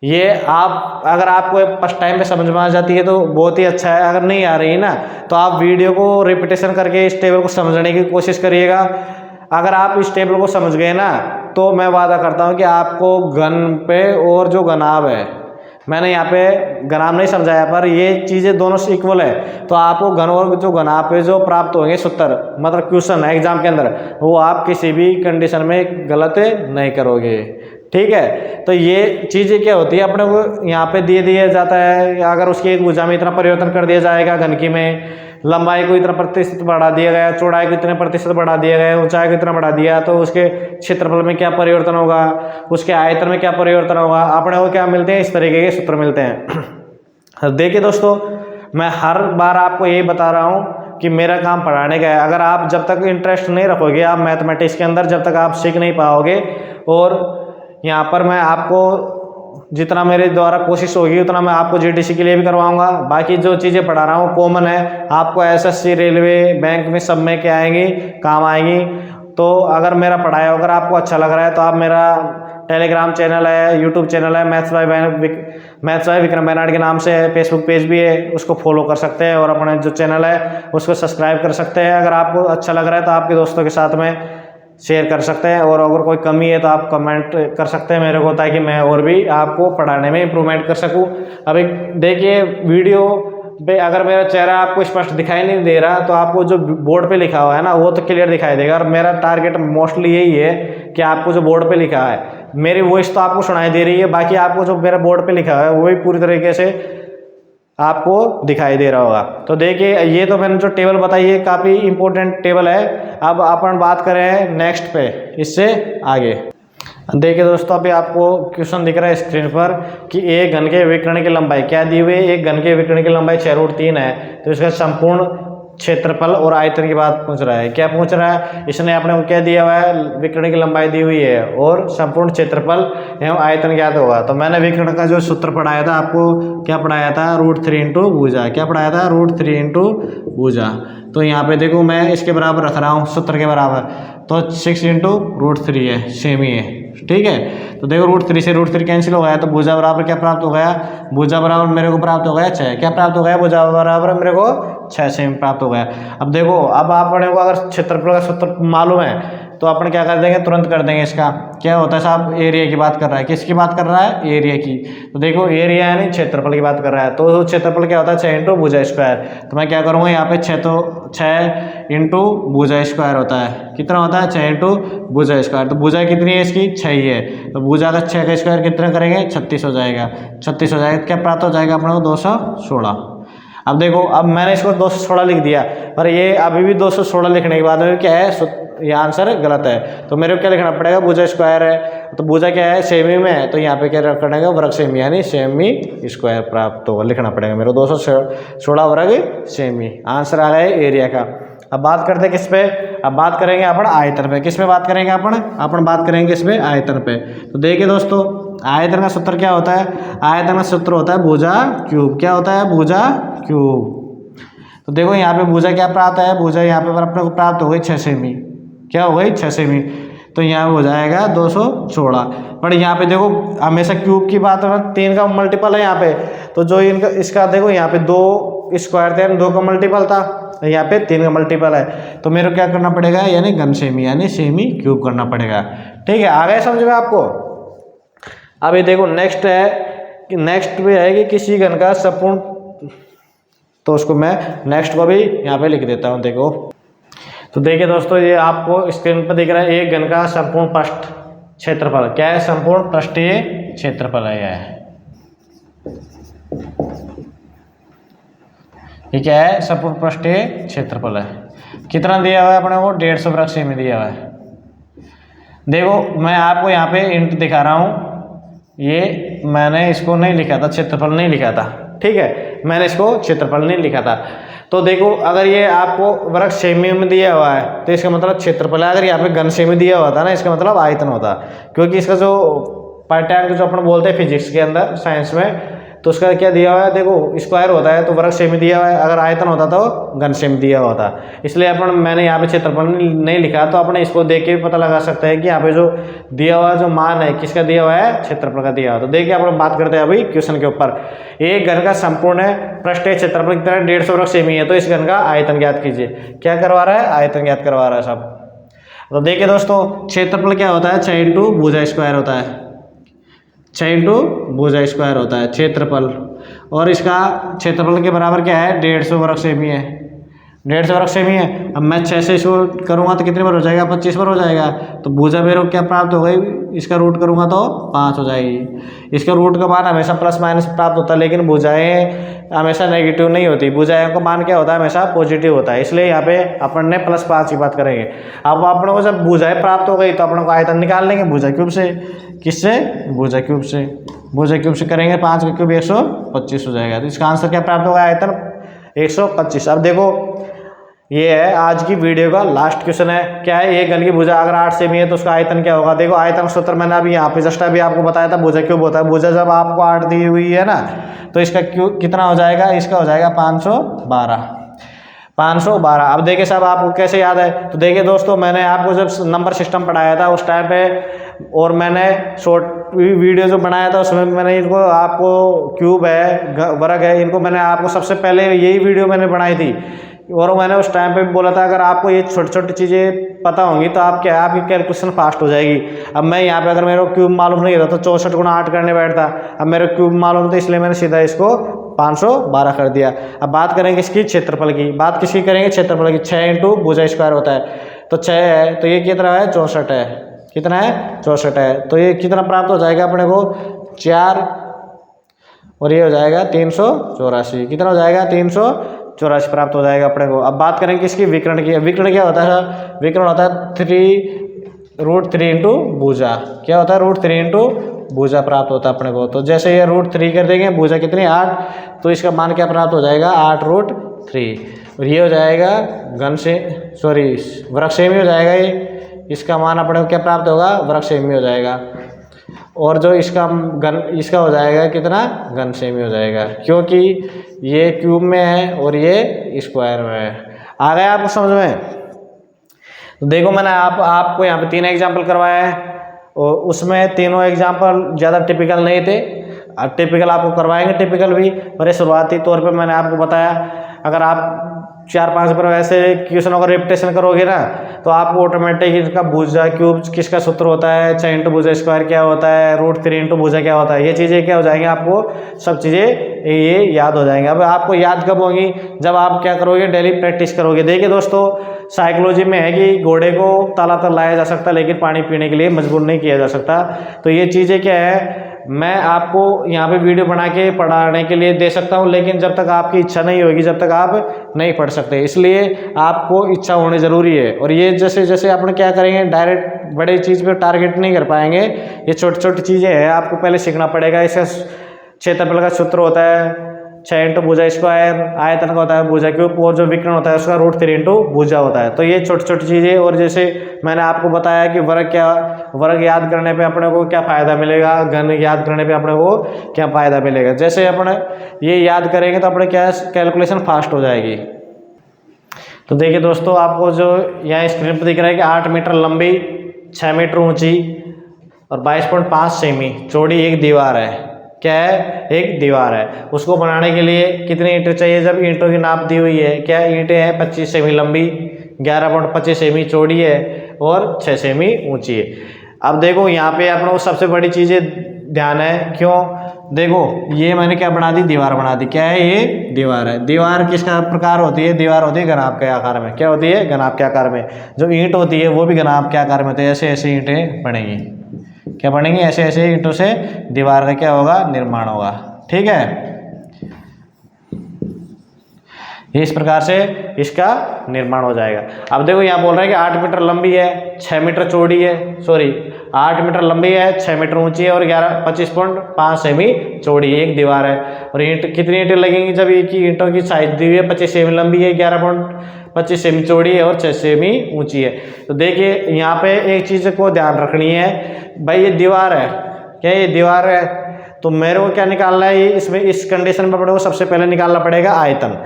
ये आप अगर आपको फर्स्ट टाइम पे समझ में आ जाती है तो बहुत ही अच्छा है, अगर नहीं आ रही है ना तो आप वीडियो को रिपीटेशन करके इस टेबल को समझने की कोशिश करिएगा। अगर आप इस टेबल को समझ गए ना तो मैं वादा करता हूँ कि आपको घन पे और जो घनाभ है, मैंने यहाँ पे घनाभ नहीं समझाया पर ये चीज़ें दोनों से इक्वल है, तो आपको घन और जो घनाभ पे जो प्राप्त होंगे सूत्र, मतलब क्वेश्चन एग्जाम के अंदर, वो आप किसी भी कंडीशन में गलत नहीं करोगे। ठीक है, तो ये चीज़ें क्या होती है, अपने को यहाँ पे दिया जाता है, अगर उसकी एक भुजा में इतना परिवर्तन कर दिया जाएगा, घन की में लंबाई को इतना प्रतिशत बढ़ा दिया गया, चौड़ाई को इतने प्रतिशत बढ़ा दिया गया, ऊंचाई को इतना बढ़ा दिया, तो उसके क्षेत्रफल में क्या परिवर्तन होगा, उसके आयतन में क्या परिवर्तन होगा, अपने को क्या मिलते हैं, इस तरीके के सूत्र मिलते हैं। देखिए दोस्तों, मैं हर बार आपको यही बता रहा हूँ कि मेरा काम पढ़ाने का है। अगर आप जब तक इंटरेस्ट नहीं रखोगे आप मैथमेटिक्स के अंदर, जब तक आप सीख नहीं पाओगे, और यहाँ पर मैं आपको जितना मेरे द्वारा कोशिश होगी उतना मैं आपको जीडीसी के लिए भी करवाऊंगा। बाकी जो चीज़ें पढ़ा रहा हूँ कॉमन है, आपको एसएससी, रेलवे, बैंक में सब में क्या आएंगी, काम आएंगी। तो अगर मेरा पढ़ाया अगर आपको अच्छा लग रहा है तो आप मेरा टेलीग्राम चैनल है, यूट्यूब चैनल है, मैथ्स बाय विक्रम बेनाड के नाम से है, फेसबुक पेज भी है, उसको फॉलो कर सकते हैं, और अपने जो चैनल है उसको सब्सक्राइब कर सकते हैं। अगर आपको अच्छा लग रहा है तो आपके दोस्तों के साथ में शेयर कर सकते हैं, और अगर कोई कमी है तो आप कमेंट कर सकते हैं मेरे को, ताकि मैं और भी आपको पढ़ाने में इम्प्रूवमेंट कर सकूं। अभी देखिए वीडियो पे अगर मेरा चेहरा आपको स्पष्ट दिखाई नहीं दे रहा तो आपको जो बोर्ड पे लिखा हुआ है ना वो तो क्लियर दिखाई देगा, और मेरा टारगेट मोस्टली यही है कि आपको जो बोर्ड पे लिखा है, मेरी वॉइस तो आपको सुनाई दे रही है, बाकी आपको जो मेरा बोर्ड पे लिखा है वही पूरी तरीके से आपको दिखाई दे रहा होगा। तो देखिए ये तो मैंने जो टेबल बताई है काफ़ी इंपॉर्टेंट टेबल है। अब अपन बात करें नेक्स्ट पे, इससे आगे। देखिए दोस्तों, अभी आपको क्वेश्चन दिख रहा है स्क्रीन पर कि एक घन के विकर्ण की लंबाई क्या दी हुई है। एक घन के विकर्ण की लंबाई 6√3 है। तो इसका संपूर्ण क्षेत्रफल और आयतन की बात पूछ रहा है। क्या पूछ रहा है, इसने अपने को क्या दिया हुआ है, विकर्ण की लंबाई दी हुई है और संपूर्ण क्षेत्रफल एवं आयतन ज्ञात होगा। तो मैंने विकर्ण का जो सूत्र पढ़ाया था आपको, क्या पढ़ाया था, √3 इंटू भुजा। क्या पढ़ाया था, √3 इंटू भुजा। तो यहाँ पे देखो मैं इसके बराबर रख रहा हूँ, सूत्र के बराबर। तो 6 इंटू √3 है, सेम ही है, ठीक है। तो देखो √3 से √3 कैंसिल हो गया, तो भुजा बराबर क्या प्राप्त हो गया, भुजा बराबर मेरे को प्राप्त हो गया 6। क्या प्राप्त हो गया, भुजा बराबर मेरे को 6 सेम प्राप्त हो गया। अब देखो, अब अपने को अगर क्षेत्रफल का सूत्र मालूम है तो अपन क्या कर देंगे, तुरंत कर देंगे। इसका क्या होता है साहब, एरिया की बात कर रहा है। किसकी बात कर रहा है, एरिया की। तो देखो एरिया यानी क्षेत्रफल की बात कर रहा है। तो क्षेत्रफल क्या होता है, 6 इंटू भुजा स्क्वायर। तो मैं क्या करूँगा यहाँ पे 6 इंटू भुजा स्क्वायर होता है। कितना होता है, 6 इंटू भुजा स्क्वायर। तो भुजा कितनी है इसकी, 6 ही है। तो भुजा का 6 का स्क्वायर कितना करेंगे, 36 हो जाएगा। 36 हो जाएगा, क्या प्राप्त हो जाएगा अपने को, 216। अब देखो, अब मैंने इसको 216 लिख दिया, पर ये अभी भी 216 लिखने के बाद में क्या है, ये आंसर गलत है। तो मेरे को क्या लिखना पड़ेगा, भुजा स्क्वायर है। तो भुजा क्या है, सेमी में है। तो यहाँ पे क्या रखना है, वर्ग सेमी यानी सेमी स्क्वायर प्राप्त होगा, लिखना पड़ेगा मेरे को 216 वर्ग सेमी। आंसर आ गया एरिया का। अब बात करते हैं किस पे, अब बात करेंगे अपन आयतन पे। किस पे बात करेंगे अपन बात करेंगे किस पे, आयतन पे। तो देखिए दोस्तों, आयतन का सूत्र क्या होता है, आयतन का सूत्र होता है भुजा क्यूब। क्या होता है, भुजा क्यूब। तो देखो यहाँ पे भुजा क्या प्राप्त है, भुजा यहाँ पे अपने को प्राप्त हो गई 6 सेमी। क्या हो गई, 6 सेमी। तो यहाँ हो जाएगा 216। पर यहाँ पे देखो हमेशा क्यूब की बात है, 3 का मल्टीपल है यहाँ पे। तो जो इनका इसका देखो यहाँ पे 2 स्क्वायर थे, 2 का मल्टीपल था, यहाँ पे 3 का मल्टीपल है। तो मेरे को क्या करना पड़ेगा, यानी घन सेमी यानी सेमी क्यूब करना पड़ेगा। ठीक है, आ गया समझ में आपको। अभी देखो नेक्स्ट है कि नेक्स्ट भी है कि किसी घन का संपूर्ण, तो उसको मैं नेक्स्ट को भी यहाँ पे लिख देता हूँ। देखो, तो देखिए दोस्तों, ये आपको स्क्रीन पर दिख रहा है एक घन का संपूर्ण पृष्ठ क्षेत्रफल। क्या है, संपूर्ण पृष्ठीय क्षेत्रफल है ये क्या है, संपूर्ण पृष्ठीय क्षेत्रफल है। कितना दिया हुआ है अपने को, 150 वर्ग सेमी दिया हुआ है। देखो मैं आपको यहाँ पे इंट दिखा रहा हूँ, ये मैंने इसको नहीं लिखा था, क्षेत्रफल नहीं लिखा था, ठीक है, मैंने इसको क्षेत्रफल नहीं लिखा था। तो देखो अगर ये आपको वर्ग सेमी में दिया हुआ है तो इसका मतलब क्षेत्रफल है। अगर यहाँ पे घन सेमी दिया हुआ था ना, इसका मतलब आयतन होता, क्योंकि इसका जो पाठ्यांक जो अपन बोलते हैं फिजिक्स के अंदर, साइंस में, तो उसका क्या दिया हुआ है, देखो स्क्वायर होता है तो वर्ग सेमी दिया हुआ है। अगर आयतन होता तो घन सेमी दिया हुआ था। इसलिए अपन मैंने यहाँ पे क्षेत्रफल नहीं लिखा, तो अपने इसको देख के भी पता लगा सकते हैं कि यहाँ पे जो दिया हुआ जो मान है किसका दिया हुआ है, क्षेत्रफल का दिया हुआ। तो देखिए अपन बात करते हैं अभी क्वेश्चन के ऊपर। एक घन का संपूर्ण पृष्ठीय क्षेत्रफल की तरह 150 वर्ग सेमी है, तो इस घन का आयतन ज्ञात कीजिए। क्या करवा रहा है, आयतन ज्ञात करवा रहा है सब। तो देखिए दोस्तों, क्षेत्रफल क्या होता है, 6 इंटू भुजा स्क्वायर होता है। 6 इंटू भुजा स्क्वायर होता है क्षेत्रफल, और इसका क्षेत्रफल के बराबर क्या है, 150 वर्ग सेमी है। 150 वर्ग सेमी है। अब मैं 6 से इसको करूँगा तो कितने बार हो जाएगा, 25 बार हो जाएगा। तो भुजा मेरे को क्या प्राप्त हो गई, इसका रूट करूँगा तो 5 हो जाएगी। इसका रूट का मान हमेशा प्लस माइनस प्राप्त होता है, लेकिन भुजाएँ हमेशा नेगेटिव नहीं होती। भुजाएँ का मान क्या होता है, हमेशा पॉजिटिव होता है। इसलिए यहाँ पे अपन ने +5 की बात करेंगे। अब अपनों को जब भुजाएँ प्राप्त हो गई तो अपनों को आयतन निकाल लेंगे भुजा क्यूब से। किससे, भुजा क्यूब से। भुजा क्यूब से करेंगे 5 का क्यूब 125 हो जाएगा। तो इसका आंसर क्या प्राप्त होगा, आयतन 125। अब देखो ये है आज की वीडियो का लास्ट क्वेश्चन है। क्या है, एक घन की भुजा अगर 8 सेमी है तो उसका आयतन क्या होगा। देखो आयतन सूत्र मैंने अभी यहाँ पे जस्ट अभी आपको बताया था, भुजा क्यूब होता है। भुजा जब आपको 8 दी हुई है ना, तो इसका क्यूब कितना हो जाएगा, इसका हो जाएगा 512। अब देखिए साहब आपको कैसे याद है। तो देखिए दोस्तों, मैंने आपको जब नंबर सिस्टम पढ़ाया था उस टाइम पे, और मैंने शॉर्ट वीडियो जो बनाया था उसमें मैंने इनको आपको क्यूब है, वर्ग है, इनको मैंने आपको सबसे पहले यही वीडियो मैंने बनाई थी। और मैंने उस टाइम पे भी बोला था अगर आपको ये छोटी छोटी चीज़ें पता होंगी तो आप क्या है, आपकी कैलकुलेशन फास्ट हो जाएगी। अब मैं यहाँ पे अगर मेरे को क्यूब मालूम नहीं था तो 64 गुणा 8 करने बैठता। अब मेरे क्यूब मालूम था, इसलिए मैंने सीधा इसको 512 कर दिया। अब बात करेंगे इसकी क्षेत्रफल की, बात किसकी करेंगे, क्षेत्रफल की। 6 इंटू भुजा स्क्वायर होता है, तो 6 है तो ये कितना है, 64 है। कितना है, 64 है। तो ये कितना प्राप्त हो जाएगा अपने को, 4 और ये हो जाएगा 384। कितना हो जाएगा? 384 प्राप्त हो जाएगा अपने को। अब बात करेंगे किसकी? विकर्ण की। विकर्ण क्या होता है? विकर्ण होता है 3√3 इंटू भुजा। क्या होता है? √3 इंटू भुजा प्राप्त होता है अपने को। तो जैसे ये √3 कर देंगे, भुजा कितनी? 8, तो इसका मान क्या प्राप्त हो जाएगा? 8√3। और ये हो जाएगा वृक्षसेमी हो जाएगा ये। इसका मान अपने को क्या प्राप्त होगा? वृक्षसेमी हो जाएगा। और जो इसका हो जाएगा कितना? घनसेमी हो जाएगा, क्योंकि ये क्यूब में है और ये स्क्वायर में है। आ गया आपको समझ में? तो देखो मैंने आपको यहाँ पे 3 एग्जाम्पल करवाया है और उसमें तीनों एग्जाम्पल ज़्यादा टिपिकल नहीं थे। अब टिपिकल आपको करवाएंगे, टिपिकल भी, पर ये शुरुआती तौर पे मैंने आपको बताया। अगर आप 4-5 बार ऐसे क्वेश्चनों का रिपीटेशन करोगे ना, तो आपको ऑटोमेटिक इसका भुजा क्यूब किसका सूत्र होता है, 6 इंटू भुजा स्क्वायर क्या होता है, √3 इंटू भुजा क्या होता है, ये चीज़ें क्या हो जाएंगी, आपको सब चीज़ें ये याद हो जाएंगे। अब आपको याद कब होगी? जब आप क्या करोगे? डेली प्रैक्टिस करोगे। देखिए दोस्तों, साइकोलॉजी में है कि घोड़े को तालाब तक लाया जा सकता है, लेकिन पानी पीने के लिए मजबूर नहीं किया जा सकता। तो ये चीज़ें क्या है, मैं आपको यहाँ पे वीडियो बना के पढ़ाने के लिए दे सकता हूँ, लेकिन जब तक आपकी इच्छा नहीं होगी, जब तक आप नहीं पढ़ सकते, इसलिए आपको इच्छा होनी ज़रूरी है। और ये जैसे जैसे अपन क्या करेंगे, डायरेक्ट बड़े चीज़ पे टारगेट नहीं कर पाएंगे। ये छोटी छोटी चीज़ें हैं, आपको पहले सीखना पड़ेगा। इसका क्षेत्रफल का सूत्र होता है 6 इंटू भुजा स्क्वायर, आयतन का होता है भुजा क्यूब, और जो विकर्ण होता है उसका √3 इंटू भुजा होता है। तो ये छोटी छोटी चीज़ें। और जैसे मैंने आपको बताया कि वर्ग याद करने पे अपने को क्या फ़ायदा मिलेगा, घन याद करने पे अपने को क्या फ़ायदा मिलेगा। जैसे अपने ये याद करेंगे तो अपने क्या कैलकुलेशन फास्ट हो जाएगी। तो देखिए दोस्तों, आपको जो यहाँ स्क्रीन पर दिख रहा है कि 8 मीटर लंबी, 6 मीटर ऊँची और 22.5 सेमी चौड़ी एक दीवार है। क्या है? एक दीवार है। उसको बनाने के लिए कितनी ईंटें चाहिए? जब ईंटों की नाप दी हुई है, क्या ईंटें हैं? 25 सेमी लंबी, 11.25 सेमी चौड़ी है और 6 सेमी ऊंची है। अब देखो यहाँ पे अपने को सबसे बड़ी चीज़ें ध्यान है। क्यों? देखो ये मैंने क्या बना दी? दीवार बना दी। क्या है? ये दीवार है। दीवार किसका प्रकार होती है? दीवार होती है घनाभ के आकार में। क्या होती है? घनाभ के आकार में। जो ईंट होती है वो भी घनाभ के आकार में होती है। ऐसे ऐसे ईंटें बनेंगी। क्या बनेंगी? ऐसे ऐसे ईंटों से दीवार का क्या होगा? निर्माण होगा। ठीक है, इस प्रकार से इसका निर्माण हो जाएगा। अब देखो यहाँ बोल रहा है कि 8 मीटर लंबी है, 6 मीटर चौड़ी है, 8 मीटर लंबी है, 6 मीटर ऊंची है और 25.5 सेमी चौड़ी एक दीवार है। और ईंट कितनी ईंटें लगेंगी? जब एक ही ईंटों की साइज दी हुई है, 25 सेमी लंबी है, 11.25 सेमी चौड़ी है और 6 सेमी ऊंची है। तो देखिए यहाँ पे एक चीज़ को ध्यान रखनी है भाई, ये दीवार है। क्या ये दीवार है? तो मेरे को क्या निकालना है? इसमें इस कंडीशन में अपने को सबसे पहले निकालना पड़ेगा आयतन।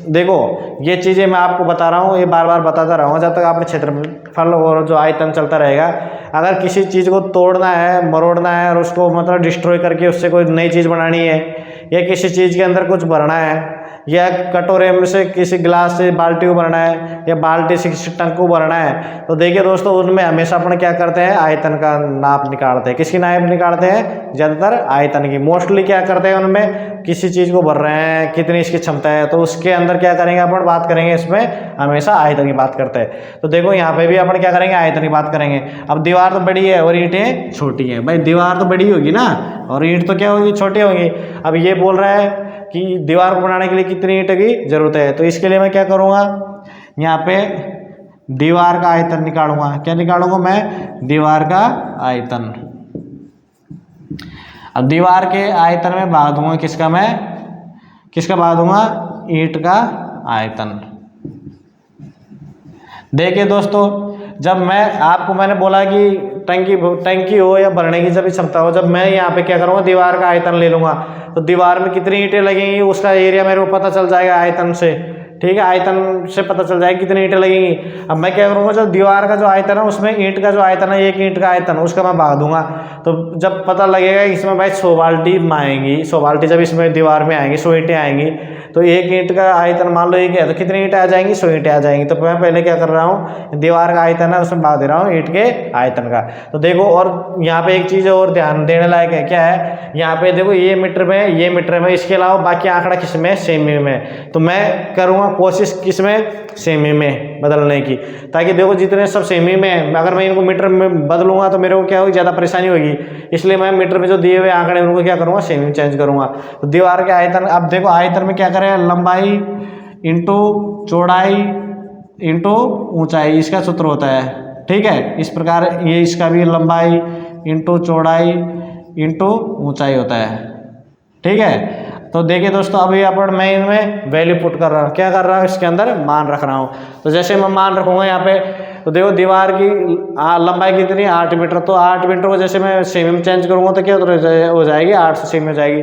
देखो ये चीज़ें मैं आपको बता रहा हूँ, ये बार बार बताता रहूँगा जब तक आपने क्षेत्रफल और जो आयतन चलता रहेगा। अगर किसी चीज़ को तोड़ना है, मरोड़ना है और उसको मतलब डिस्ट्रॉय करके उससे कोई नई चीज़ बनानी है, या किसी चीज़ के अंदर कुछ भरना है, या कटोरे में से किसी गिलास से बाल्टी को भरना है, या बाल्टी से किसी टंक को भरना है, तो देखिए दोस्तों उनमें हमेशा अपन क्या करते हैं? आयतन का नाप निकालते हैं। किसकी नाप निकालते हैं? ज़्यादातर आयतन की। मोस्टली क्या करते हैं उनमें? किसी चीज़ को भर रहे हैं, कितनी इसकी क्षमता है, तो उसके अंदर क्या करेंगे अपन? बात करेंगे इसमें हमेशा आयतन की बात करते हैं। तो देखो यहाँ पे भी अपन क्या करेंगे? आयतन की बात करेंगे। अब दीवार तो बड़ी है और ईंटें छोटी हैं। भाई दीवार तो बड़ी होगी ना और ईंट तो क्या होगी? छोटी होगी। अब ये बोल रहा है कि दीवार को बनाने के लिए कितनी ईंट की जरूरत है, तो इसके लिए मैं क्या करूँगा? यहाँ पे दीवार का आयतन निकालूंगा। क्या निकालूंगा मैं? दीवार का आयतन। अब दीवार के आयतन में भाग दूंगा किसका? मैं किसका भाग दूंगा? ईंट का आयतन। देखिए दोस्तों, जब मैंने बोला कि टंकी हो या भरने की जब क्षमता हो, जब मैं यहाँ पे क्या करूँगा? दीवार का आयतन ले लूँगा। तो दीवार में कितनी ईंटें लगेंगी उसका एरिया मेरे को पता चल जाएगा आयतन से। ठीक है, आयतन से पता चल जाएगी कितनी ईंटें लगेंगी। अब मैं क्या करूँगा? जो दीवार का जो आयतन है उसमें ईंट का जो आयतन है, एक ईंट का आयतन उसका मैं भाग दूंगा। तो जब पता लगेगा इसमें भाई 100 बाल्टी आएंगी, 100 बाल्टी जब इसमें दीवार में आएंगी, 100 ईंटें आएंगी, तो एक ईंट का आयतन मान लो एक है, तो कितनी ईंटें आ जाएंगी? 100 ईंटें आ जाएंगी। तो मैं पहले क्या कर रहा हूँ? दीवार का आयतन है उसमें भाग दे रहा हूँ ईंट के आयतन का। तो देखो, और यहाँ पे एक चीज़ और ध्यान देने लायक है। क्या है? यहाँ पे देखो ये मीटर में, ये मीटर में, इसके अलावा बाकी आंकड़ा किस में? सेमी में। तो मैं करूँगा कोशिश किसमें, सेमी में बदलने की, ताकि देखो जितने सब सेमी में है, अगर मैं इनको मीटर में बदलूंगा तो मेरे को क्या होगी, ज़्यादा परेशानी होगी। इसलिए मैं मीटर में जो दिए हुए आंकड़े उनको क्या करूँगा, सेमी में चेंज करूँगा। तो दीवार के आयतन, अब देखो आयतन में क्या करें, लंबाई इंटू चौड़ाई इंटू ऊंचाई, इसका सूत्र होता है। ठीक है, इस प्रकार ये इसका भी लंबाई इंटू चौड़ाई इंटू ऊंचाई होता है। ठीक है, तो देखिए दोस्तों, अभी मैं इनमें वैल्यू पुट कर रहा हूँ, क्या कर रहा हूँ, इसके अंदर मान रख रहा हूँ। तो जैसे मैं मान रखूँगा यहाँ पे, तो देखो दीवार की लंबाई कितनी, 8 मीटर। तो 8 मीटर को जैसे मैं सेमी में चेंज करूँगा तो क्या हो जाएगी, 8 से सेमी हो जाएगी।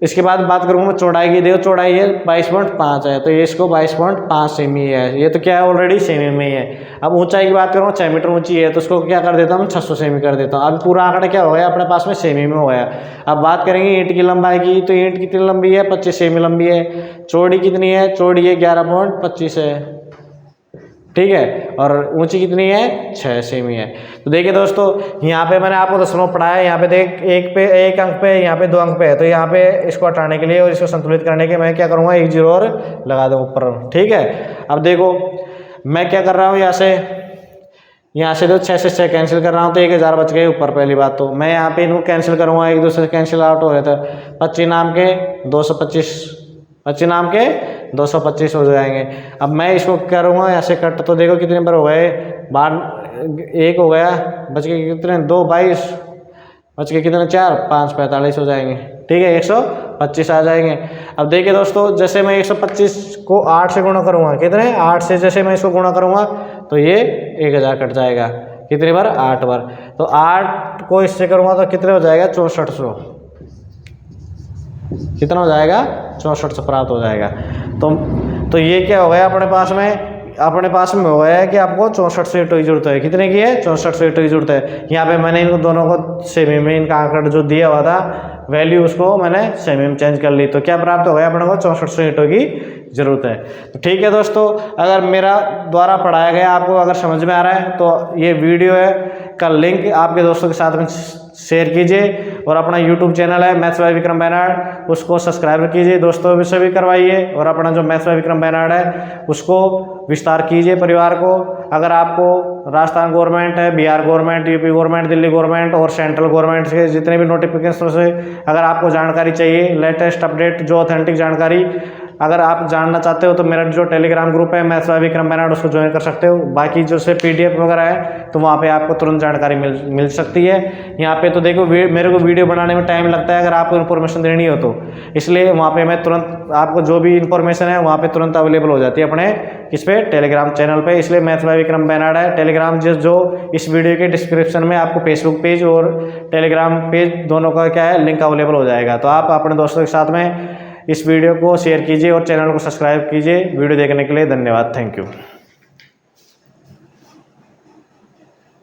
इसके बाद बात करूँगा मैं चौड़ाई की, देखो चौड़ाई है 22.5 है, तो ये इसको 22.5 सेमी है, ये तो क्या है ऑलरेडी सेमी में ही है। अब ऊंचाई की बात करूँ, 6 मीटर ऊंची है, तो उसको क्या कर देता हूँ, 600 सेमी कर देता हूँ। अब पूरा आंकड़ा क्या हो गया अपने पास में, सेमी में हो गया। अब बात करेंगे ईंट की लंबाई की, तो ईंट कितनी लंबी है, 25 सेमी लंबी है। चौड़ी कितनी है, चौड़ी है 11.25 है। ठीक है, और ऊंची कितनी है, 6 सेमी है। तो देखिए दोस्तों, यहाँ पे मैंने आपको दशमलव पढ़ाया, यहाँ पे देख एक अंक पे, यहाँ पे 2 अंक पे है, तो यहाँ पे इसको हटाने के लिए और इसको संतुलित करने के मैं क्या करूँगा, 1 0 और लगा दूँ ऊपर। ठीक है, अब देखो मैं क्या कर रहा हूँ, यहाँ से तो 6 से 6 कैंसिल कर रहा हूँ, तो 1000 बच गए ऊपर। पहली बात तो मैं यहाँ पे इनको कैंसिल करूँगा, एक दूसरे से कैंसिल आउट हो रहे थे। 25 नाम के 225, 25 नाम के 225 हो जाएंगे। अब मैं इसको करूँगा ऐसे कट, तो देखो कितने नंबर हो गए, 1 हो गया, बच गए कितने, 2 22, बच गए कितने, 4 5 45 हो जाएंगे। ठीक है, 125 आ जाएंगे। अब देखिए दोस्तों, जैसे मैं 125 को 8 से गुणा करूँगा, कितने, 8 से जैसे मैं इसको गुणा करूँगा तो ये 1000 कट जाएगा। कितनी बार, 8 बार। तो 8 को इससे करूँगा तो कितने हो जाएगा, 6400। कितना हो जाएगा, 6400 प्राप्त हो जाएगा। तो ये क्या हो गया अपने पास में हो गया है कि आपको 64 यूनिट की जरूरत है। कितने की है, 64 यूनिट की जरूरत है। यहाँ पे मैंने इनको दोनों को सेमी में, इनका आंकड़ा जो दिया हुआ था वैल्यू, उसको मैंने सेमी में चेंज कर ली, तो क्या प्राप्त हो गया अपने को, 64 यूनिटों की जरूरत है। तो ठीक है दोस्तों, अगर मेरा द्वारा पढ़ाया गया आपको अगर समझ में आ रहा है तो ये वीडियो है का लिंक आपके दोस्तों के साथ में शेयर कीजिए, और अपना YouTube चैनल है मैथ्स बाय विक्रम बेनार्ड, उसको सब्सक्राइब कीजिए, दोस्तों से भी करवाइए, और अपना जो मैथ्स बाय विक्रम बेनार्ड है उसको विस्तार कीजिए परिवार को। अगर आपको राजस्थान गवर्नमेंट है, Bihar government, UP government, Delhi government और सेंट्रल गवर्नमेंट के जितने भी नोटिफिकेशन से अगर आपको जानकारी चाहिए, लेटेस्ट अपडेट जो ऑथेंटिक जानकारी अगर आप जानना चाहते हो, तो मेरा जो टेलीग्राम ग्रुप है मैथ्स बाय विक्रम बेनार्ड, उसको ज्वाइन कर सकते हो। बाकी जो से PDF वगैरह है तो वहाँ पे आपको तुरंत जानकारी मिल सकती है। यहाँ पे तो देखो मेरे को वीडियो बनाने में टाइम लगता है अगर आपको इन्फॉर्मेशन देनी हो तो, इसलिए वहाँ पे मैं तुरंत आपको जो भी इन्फॉर्मेशन है वहाँ पे तुरंत अवेलेबल हो जाती है अपने इस पे टेलीग्राम चैनल पे। इसलिए मैथ्स बाय विक्रम बेनार्ड है टेलीग्राम, जो इस वीडियो के डिस्क्रिप्शन में आपको फेसबुक पेज और टेलीग्राम पेज दोनों का क्या है लिंक अवेलेबल हो जाएगा। तो आप अपने दोस्तों के साथ में इस वीडियो को शेयर कीजिए और चैनल को सब्सक्राइब कीजिए। वीडियो देखने के लिए धन्यवाद, थैंक यू।